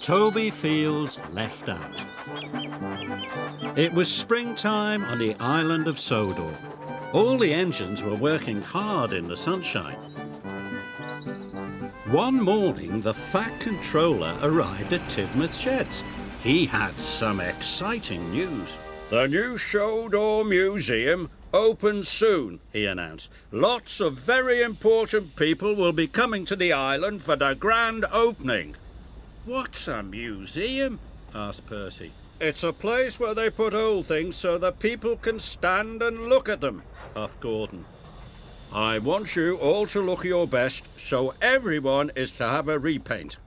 Toby feels left out. It was springtime on the island of Sodor. All the engines were working hard in the sunshine. One morning, the Fat Controller arrived at Tidmouth's sheds. He had some exciting news. "The new Sodor Museum opens soon," he announced. "Lots of very important people will be coming to the island for the grand opening." "What's a museum?" asked Percy. "It's a place where they put old things so that people can stand and look at them," puffed Gordon. "I want you all to look your best, so everyone is to have a repaint."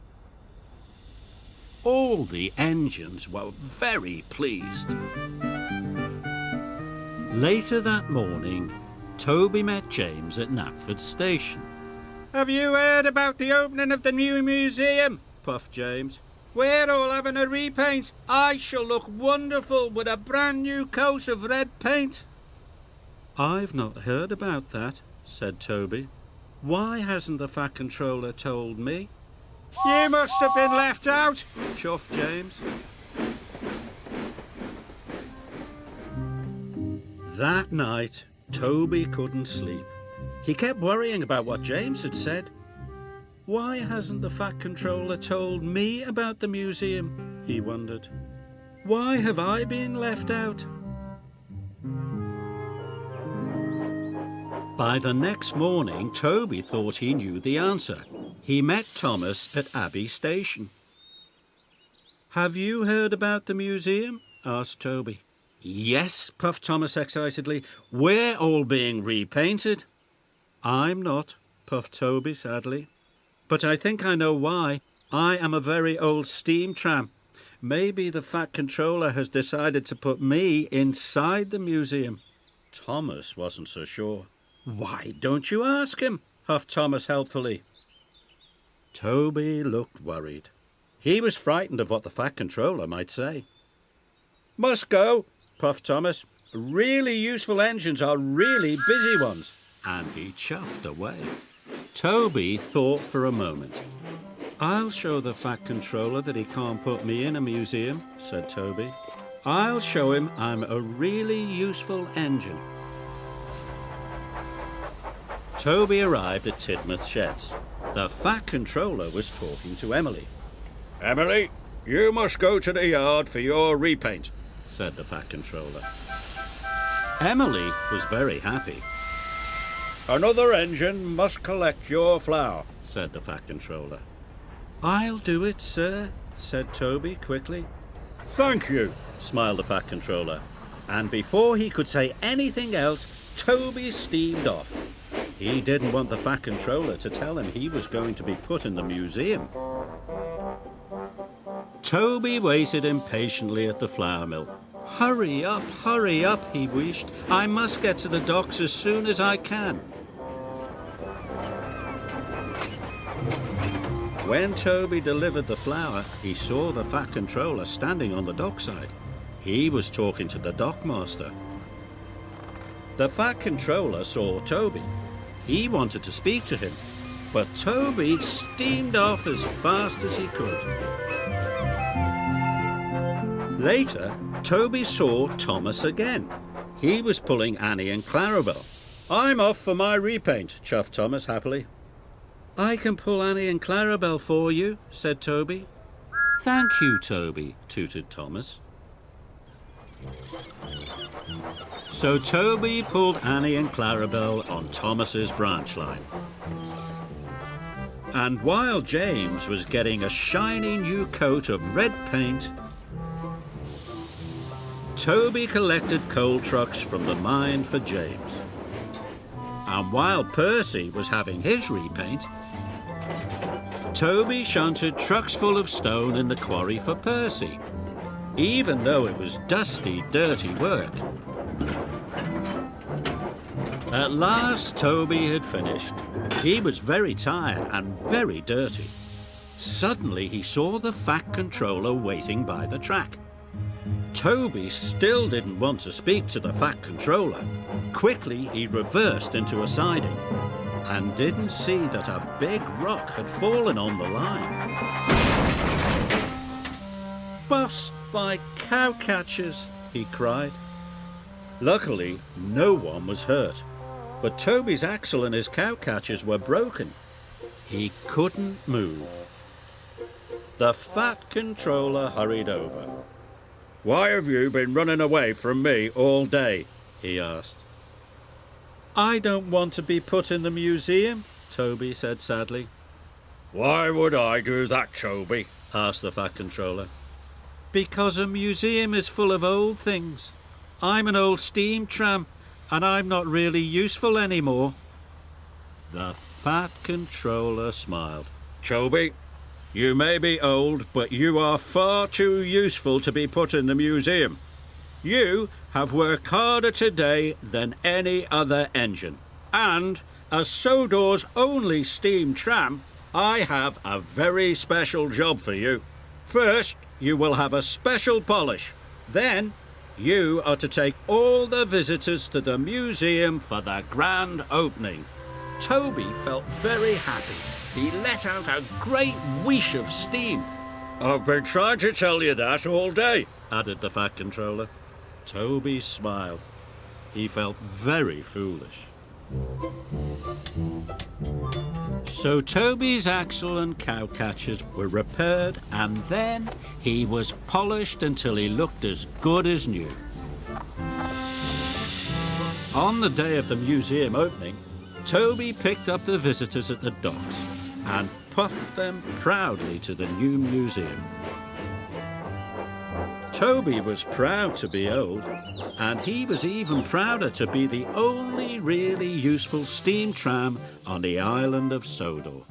All the engines were very pleased. Later that morning, Toby met James at Knapford Station. "Have you heard about the opening of the new museum?" puffed James. "We're all having a repaint. I shall look wonderful with a brand new coat of red paint." "I've not heard about that," said Toby. "Why hasn't the Fat Controller told me?" "You must have been left out," chuffed James. That night, Toby couldn't sleep. He kept worrying about what James had said. "Why hasn't the Fat Controller told me about the museum?" he wondered. "Why have I been left out?" By the next morning, Toby thought he knew the answer. He met Thomas at Abbey Station. "Have you heard about the museum?" asked Toby. "Yes," puffed Thomas excitedly. "We're all being repainted." "I'm not," puffed Toby sadly. "But I think I know why. I am a very old steam tram. Maybe the Fat Controller has decided to put me inside the museum." Thomas wasn't so sure. "Why don't you ask him?" huffed Thomas helpfully. Toby looked worried. He was frightened of what the Fat Controller might say. "Must go," puffed Thomas. "Really useful engines are really busy ones." And he chuffed away. Toby thought for a moment. "I'll show the Fat Controller that he can't put me in a museum," said Toby. "I'll show him I'm a really useful engine." Toby arrived at Tidmouth's sheds. The Fat Controller was talking to Emily. "Emily, you must go to the yard for your repaint," said the Fat Controller. Emily was very happy. "Another engine must collect your flour," said the Fat Controller. "I'll do it, sir," said Toby quickly. "Thank you," smiled the Fat Controller. And before he could say anything else, Toby steamed off. He didn't want the Fat Controller to tell him he was going to be put in the museum. Toby waited impatiently at the flour mill. Hurry up, he wished. "I must get to the docks as soon as I can." When Toby delivered the flour, he saw the Fat Controller standing on the dockside. He was talking to the dockmaster. The Fat Controller saw Toby. He wanted to speak to him, but Toby steamed off as fast as he could. Later, Toby saw Thomas again. He was pulling Annie and Clarabel. "I'm off for my repaint," chuffed Thomas happily. "I can pull Annie and Clarabel for you," said Toby. "Thank you, Toby," tooted Thomas. So Toby pulled Annie and Clarabel on Thomas's branch line. And while James was getting a shiny new coat of red paint, Toby collected coal trucks from the mine for James. And while Percy was having his repaint, Toby shunted trucks full of stone in the quarry for Percy, even though it was dusty, dirty work. At last, Toby had finished. He was very tired and very dirty. Suddenly, he saw the Fat Controller waiting by the track. Toby still didn't want to speak to the Fat Controller. Quickly, he reversed into a siding and didn't see that a big rock had fallen on the line. bus by cowcatchers, he cried. Luckily, no one was hurt, but Toby's axle and his cowcatchers were broken. He couldn't move. The Fat Controller hurried over. "Why have you been running away from me all day?" he asked. "I don't want to be put in the museum," Toby said sadly. "Why would I do that, Toby?" asked the Fat Controller. "Because a museum is full of old things. I'm an old steam tram, and I'm not really useful anymore." The Fat Controller smiled. "Toby, you may be old, but you are far too useful to be put in the museum. You have worked harder today than any other engine. And as Sodor's only steam tram, I have a very special job for you. First, you will have a special polish. Then, you are to take all the visitors to the museum for the grand opening." Toby felt very happy. He let out a great whoosh of steam. "I've been trying to tell you that all day," added the Fat Controller. Toby smiled. He felt very foolish. So Toby's axle and cowcatchers were repaired, and then he was polished until he looked as good as new. On the day of the museum opening, Toby picked up the visitors at the docks and puffed them proudly to the new museum. Toby was proud to be old, and he was even prouder to be the only really useful steam tram on the island of Sodor.